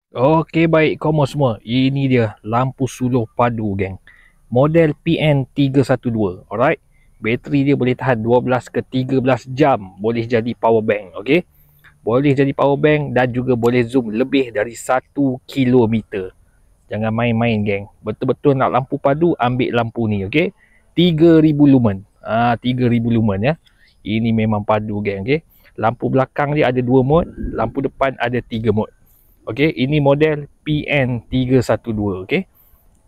Okey, baik kamu semua. Ini dia lampu suluh padu geng. Model PN312. Alright. Bateri dia boleh tahan 12 ke 13 jam. Boleh jadi power bank. Okey. Boleh jadi power bank dan juga boleh zoom lebih dari 1 kilometer. Jangan main-main geng. Betul-betul nak lampu padu, ambil lampu ni. Okey. 3000 lumen. 3000 lumen ya. Ini memang padu geng. Okey. Lampu belakang dia ada 2 mode. Lampu depan ada 3 mode. Okey, ini model PN312. Okey.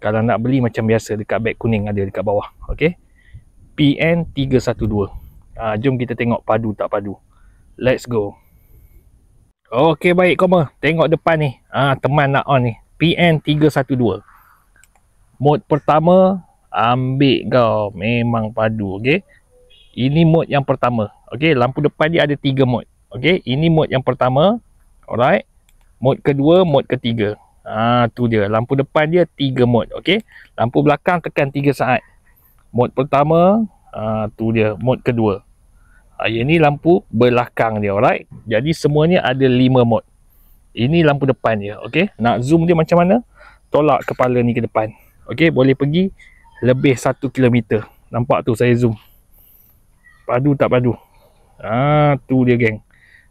Kalau nak beli macam biasa dekat beg kuning ada dekat bawah. Okey. PN312. Jom kita tengok padu tak padu. Let's go. Okey, baik koma. Tengok depan ni. Teman nak on ni. PN312. Mode pertama ambil kau. Memang padu. Okey. Ini mode yang pertama. Okey, lampu depan dia ada 3 mode. Okey, ini mode yang pertama. Alright. Mode kedua, mode ketiga. Tu dia. Lampu depan dia 3 mode. Okey. Lampu belakang tekan 3 saat. Mode pertama, tu dia. Mode kedua. Yang ni lampu belakang dia. Alright. Jadi semuanya ada 5 mode. Ini lampu depan dia. Okey. Nak zoom dia macam mana? Tolak kepala ni ke depan. Okey. Boleh pergi lebih 1 kilometer. Nampak tu saya zoom. Padu tak padu? Tu dia geng.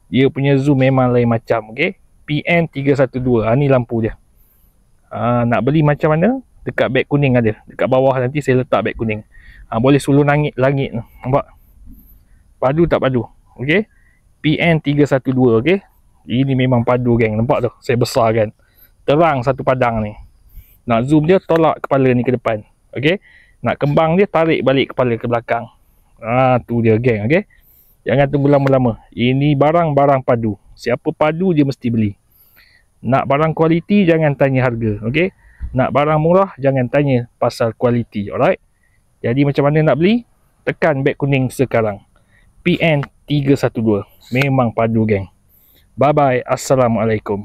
Dia punya zoom memang lain macam. Okey. PN312. Ni lampu dia. Nak beli macam mana? Dekat beg kuning ada. Dekat bawah nanti saya letak beg kuning. Boleh suluh langit. Nampak? Padu tak padu? Okey. PN312. Okey. Ini memang padu geng. Nampak tu? Saya besarkan. Terang satu padang ni. Nak zoom dia, tolak kepala ni ke depan. Okey. Nak kembang dia, tarik balik kepala ke belakang. Tu dia geng. Okey. Jangan tunggu lama-lama. Ini barang-barang padu. Siapa padu dia mesti beli. Nak barang kualiti jangan tanya harga. Okey. Nak barang murah jangan tanya pasal kualiti. Alright. Jadi macam mana nak beli? Tekan beg kuning sekarang. PN312. Memang padu geng. Bye bye. Assalamualaikum.